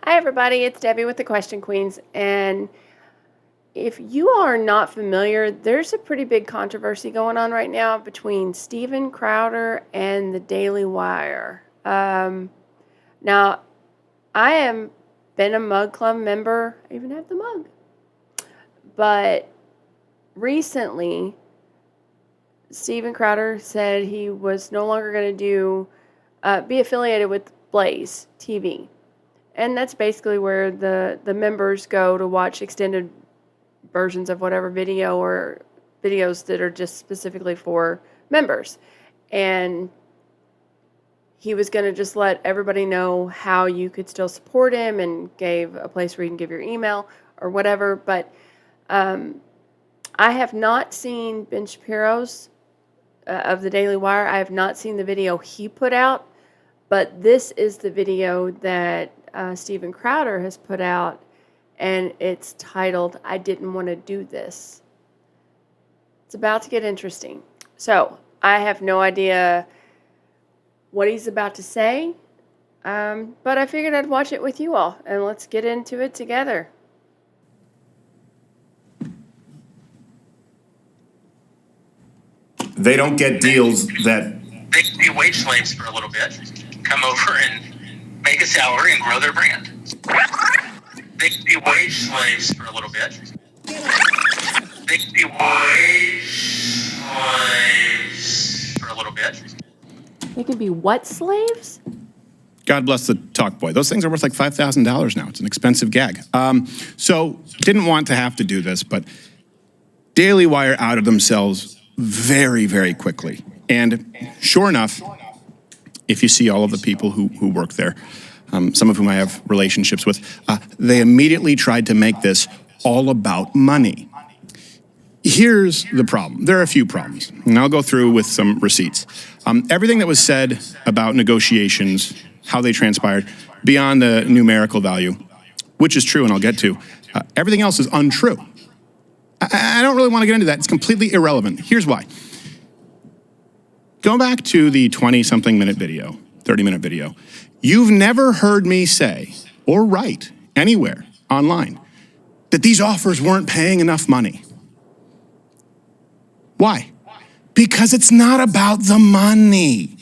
Hi, everybody. It's Debbie with the Question Queens. And if you are not familiar, there's a pretty big controversy going on right now between Steven Crowder and the Daily Wire. Now, I am been a Mug Club member. I even have the mug. But recently, Steven Crowder said he was no longer going to be affiliated with Blaze TV. And that's basically where the members go to watch extended versions of whatever video or videos that are just specifically for members. And he was going to just let everybody know how you could still support him and gave a place where you can give your email or whatever. But I have not seen Ben Shapiro's of the Daily Wire. I have not seen the video he put out, but this is the video that Steven Crowder has put out, and it's titled, "I Didn't Want to Do This." It's about to get interesting. So I have no idea what he's about to say, but I figured I'd watch it with you all, and let's get into it together. They don't get deals that... They can be wage slaves for a little bit, come over and make a salary and grow their brand. They can be wage slaves for a little bit. They can be wage slaves for a little bit. They could be what slaves? God bless the talk boy. Those things are worth like $5,000 now. It's an expensive gag. So didn't want to have to do this, but Daily Wire outed themselves very, very quickly. And sure enough, if you see all of the people who work there, some of whom I have relationships with, they immediately tried to make this all about money. Here's the problem. There are a few problems, and I'll go through with some receipts. Everything that was said about negotiations, how they transpired, beyond the numerical value, which is true and I'll get to, everything else is untrue. I don't really want to get into that. It's completely irrelevant. Here's why. Go back to the 20-something minute video, 30-minute video. You've never heard me say or write anywhere online that these offers weren't paying enough money. Why? Because it's not about the money.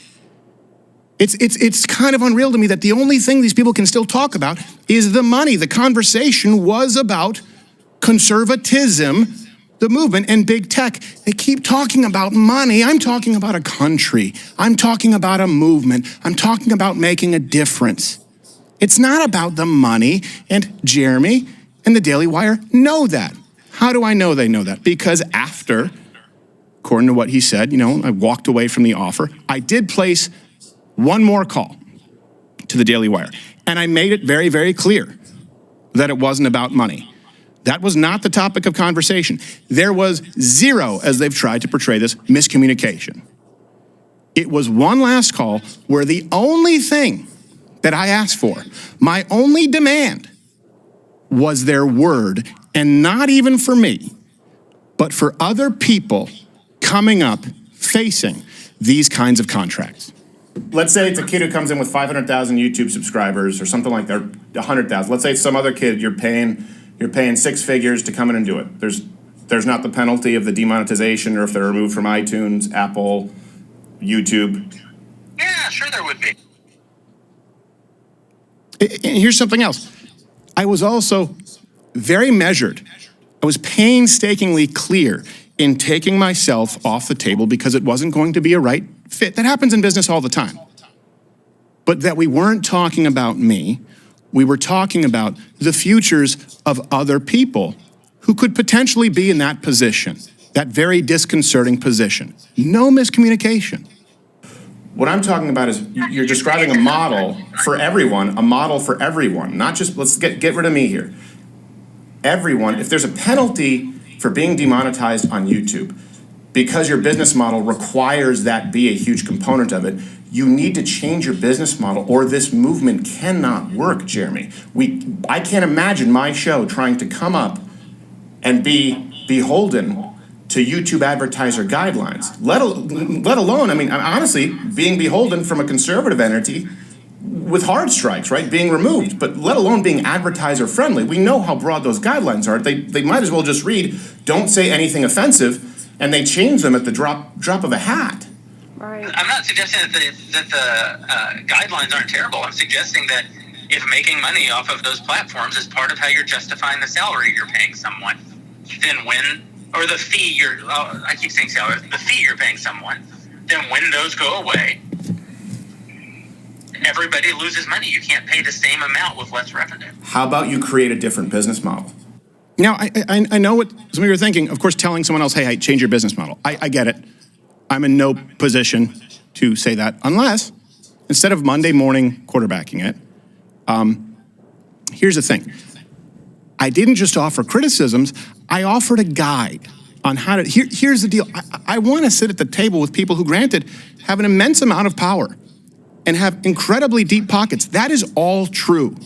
It's kind of unreal to me that the only thing these people can still talk about is the money. The conversation was about conservatism, the movement, and big tech. They keep talking about money. I'm talking about a country. I'm talking about a movement. I'm talking about making a difference. It's not about the money, and Jeremy and the Daily Wire know that. How do I know they know that? Because after, according to what he said, I walked away from the offer. I did place one more call to the Daily Wire, and I made it very, very clear that it wasn't about money. That was not the topic of conversation. There was zero, as they've tried to portray this, miscommunication. It was one last call where the only thing that I asked for, my only demand, was their word, and not even for me, but for other people coming up facing these kinds of contracts. Let's say it's a kid who comes in with 500,000 YouTube subscribers or something like that, 100,000. Let's say it's some other kid you're paying six figures to come in and do it. There's not the penalty of the demonetization or if they're removed from iTunes, Apple, YouTube. Yeah, sure there would be. And here's something else. I was also very measured. I was painstakingly clear in taking myself off the table because it wasn't going to be a right fit. That happens in business all the time. But that we weren't talking about me. We were talking about the futures of other people who could potentially be in that position, that very disconcerting position. No miscommunication. What I'm talking about is you're describing a model for everyone, not just, let's get rid of me here. Everyone, if there's a penalty for being demonetized on YouTube, because your business model requires that be a huge component of it, you need to change your business model or this movement cannot work, Jeremy. I can't imagine my show trying to come up and be beholden to YouTube advertiser guidelines, let alone, honestly, being beholden from a conservative entity with hard strikes, right, being removed, but let alone being advertiser friendly. We know how broad those guidelines are. They might as well just read, don't say anything offensive, and they change them at the drop of a hat. Right. I'm not suggesting that the guidelines aren't terrible. I'm suggesting that if making money off of those platforms is part of how you're justifying the salary you're paying someone, then or the fee I keep saying salary, the fee you're paying someone, then when those go away, everybody loses money. You can't pay the same amount with less revenue. How about you create a different business model? Now, I know what some of you are thinking. Of course, telling someone else, hey, change your business model. I get it. I'm in no position to say that unless, instead of Monday morning quarterbacking it, here's the thing. I didn't just offer criticisms. I offered a guide on how to, here's the deal. I want to sit at the table with people who, granted, have an immense amount of power and have incredibly deep pockets. That is all true,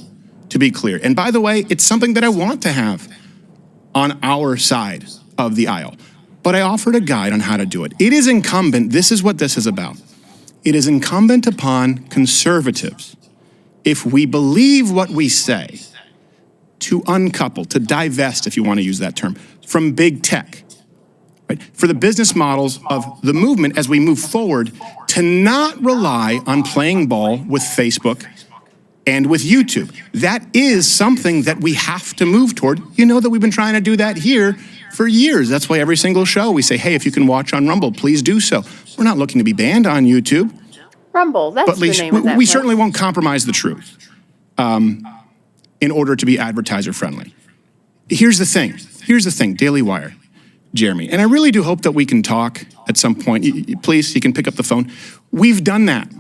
to be clear. And by the way, it's something that I want to have on our side of the aisle. But I offered a guide on how to do it. It is incumbent, this is what this is about. It is incumbent upon conservatives, if we believe what we say, to uncouple, to divest, if you want to use that term, from big tech. Right? For the business models of the movement as we move forward, to not rely on playing ball with Facebook and with YouTube. That is something that we have to move toward. You know that we've been trying to do that here for years. That's why every single show we say, hey, if you can watch on Rumble, please do so. We're not looking to be banned on YouTube. Rumble, that's but at least the name of that we place. certainly won't compromise the truth in order to be advertiser friendly. Here's the thing, Daily Wire, Jeremy, and I really do hope that we can talk at some point. Please, you can pick up the phone. We've done that.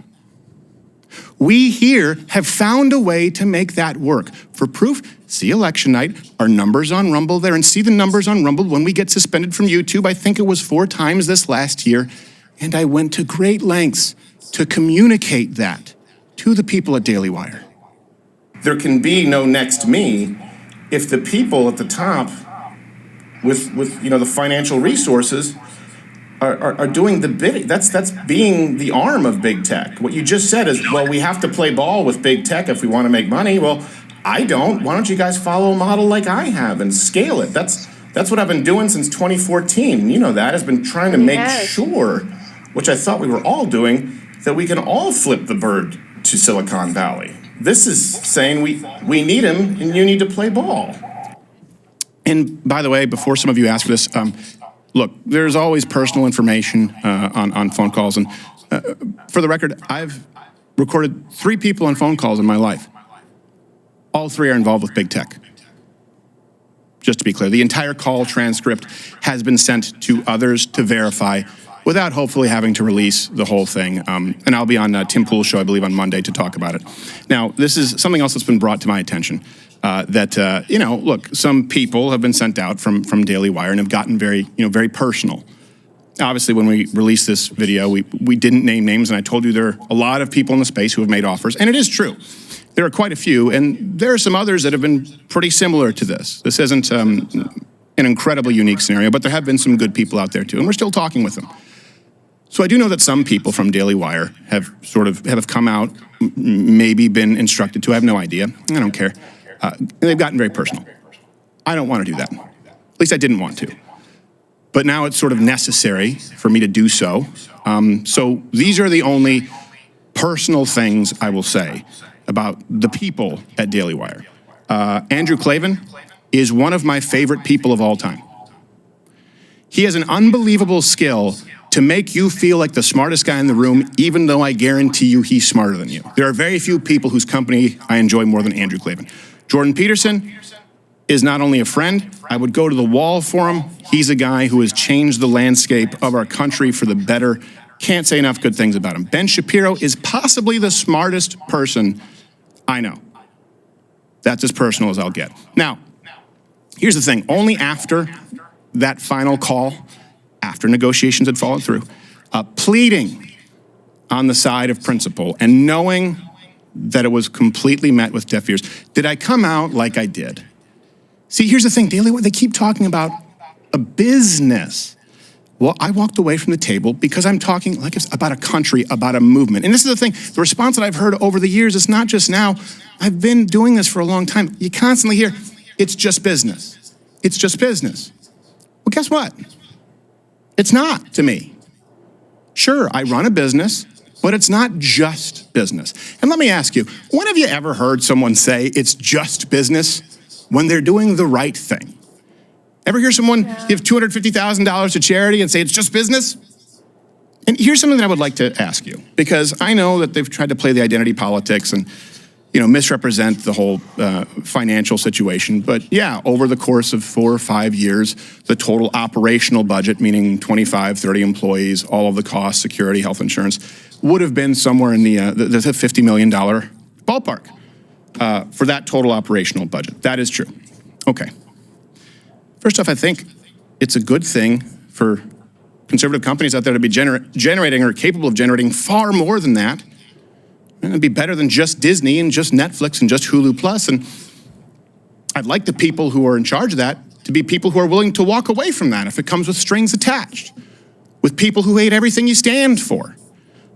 We here have found a way to make that work. For proof, see election night, our numbers on Rumble there, and see the numbers on Rumble when we get suspended from YouTube. I think it was 4 times this last year, and I went to great lengths to communicate that to the people at Daily Wire. There can be no next me if the people at the top with the financial resources are doing the bidding. That's being the arm of big tech. What you just said is, well, we have to play ball with big tech if we want to make money. Well, I don't. Why don't you guys follow a model like I have and scale it? That's what I've been doing since 2014. You know that. Has been trying to make sure, which I thought we were all doing, that we can all flip the bird to Silicon Valley. This is saying we need him and you need to play ball. And by the way, before some of you ask this, look, there's always personal information on phone calls. And for the record, I've recorded 3 people on phone calls in my life. All 3 are involved with big tech. Just to be clear, the entire call transcript has been sent to others to verify without hopefully having to release the whole thing. And I'll be on Tim Pool's show, I believe, on Monday to talk about it. Now, this is something else that's been brought to my attention. Look, some people have been sent out from Daily Wire and have gotten very personal. Obviously, when we released this video, we didn't name names, and I told you there are a lot of people in the space who have made offers, and it is true. There are quite a few, and there are some others that have been pretty similar to this. This isn't an incredibly unique scenario, but there have been some good people out there too, and we're still talking with them. So I do know that some people from Daily Wire have come out, maybe been instructed to. I have no idea. I don't care. They've gotten very personal. I don't want to do that. At least I didn't want to. But now it's sort of necessary for me to do so. So these are the only personal things I will say about the people at Daily Wire. Andrew Klavan is one of my favorite people of all time. He has an unbelievable skill to make you feel like the smartest guy in the room, even though I guarantee you he's smarter than you. There are very few people whose company I enjoy more than Andrew Klavan. Jordan Peterson is not only a friend, I would go to the wall for him. He's a guy who has changed the landscape of our country for the better. Can't say enough good things about him. Ben Shapiro is possibly the smartest person I know. That's as personal as I'll get. Now, here's the thing. Only after that final call, after negotiations had fallen through, pleading on the side of principle and knowing that it was completely met with deaf ears, did I come out like I did? See, here's the thing, Daily Wire, they keep talking about a business. Well, I walked away from the table because I'm talking like it's about a country, about a movement. And this is the thing, the response that I've heard over the years is not just now. I've been doing this for a long time. You constantly hear, it's just business. It's just business. Well, guess what? It's not to me. Sure, I run a business, but it's not just business. And let me ask you, when have you ever heard someone say it's just business when they're doing the right thing? Ever hear someone give $250,000 to charity and say it's just business? And here's something that I would like to ask you, because I know that they've tried to play the identity politics and, misrepresent the whole financial situation. But yeah, over the course of 4 or 5 years, the total operational budget, meaning 25, 30 employees, all of the costs, security, health insurance, would have been somewhere in the $50 million ballpark for that total operational budget. That is true. Okay. First off, I think it's a good thing for conservative companies out there to be generating or capable of generating far more than that. And it'd be better than just Disney and just Netflix and just Hulu Plus. And I'd like the people who are in charge of that to be people who are willing to walk away from that if it comes with strings attached, with people who hate everything you stand for.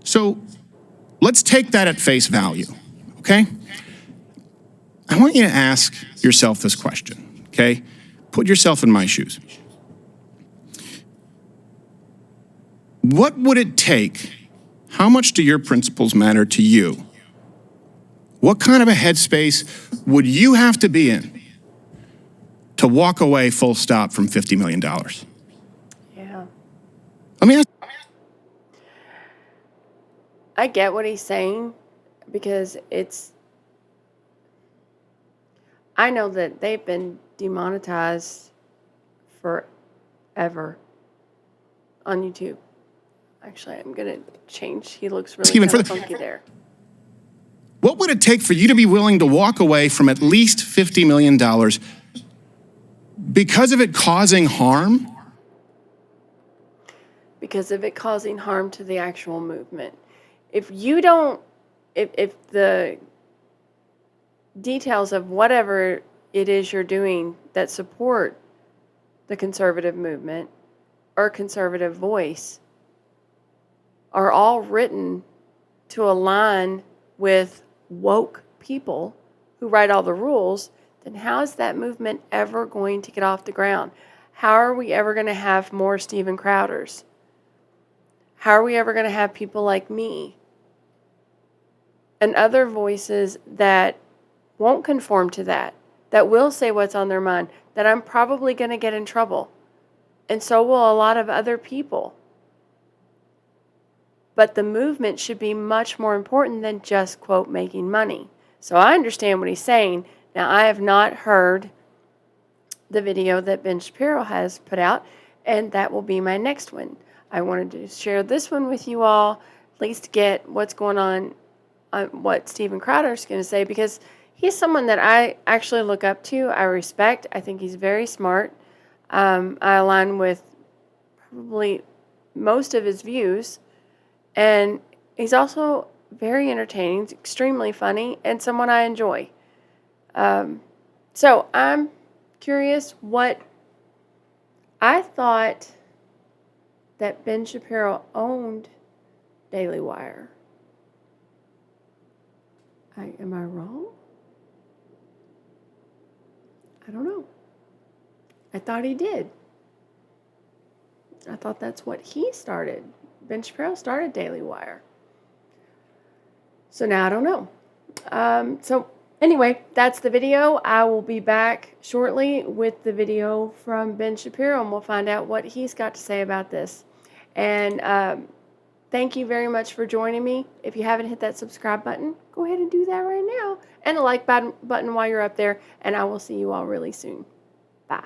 So let's take that at face value, okay? I want you to ask yourself this question, okay? Put yourself in my shoes. What would it take? How much do your principles matter to you? What kind of a headspace would you have to be in to walk away full stop from $50 million? Yeah. Let me ask. I get what he's saying because I know that they've been demonetized forever on YouTube. Actually, I'm going to change. He looks really Even kind of further. funky there. What would it take for you to be willing to walk away from at least $50 million because of it causing harm? Because of it causing harm to the actual movement. If the details of whatever it is you're doing that support the conservative movement or conservative voice are all written to align with woke people who write all the rules, then how is that movement ever going to get off the ground? How are we ever going to have more Steven Crowders? How are we ever going to have people like me and other voices that won't conform to that will say what's on their mind, that I'm probably going to get in trouble? And so will a lot of other people. But the movement should be much more important than just, quote, making money. So I understand what he's saying. Now, I have not heard the video that Ben Shapiro has put out, and that will be my next one. I wanted to share this one with you all, at least get what's going on, what Steven Crowder is going to say, because he's someone that I actually look up to, I respect. I think he's very smart. I align with probably most of his views. And he's also very entertaining, extremely funny, and someone I enjoy. So I'm curious what I thought that Ben Shapiro owned Daily Wire. Am I wrong? I don't know. I thought he did. I thought that's what he started. Ben Shapiro started Daily Wire. So now I don't know. So anyway, that's the video. I will be back shortly with the video from Ben Shapiro, and we'll find out what he's got to say about this. And thank you very much for joining me. If you haven't hit that subscribe button, go ahead and do that right now. And the like button while you're up there. And I will see you all really soon. Bye.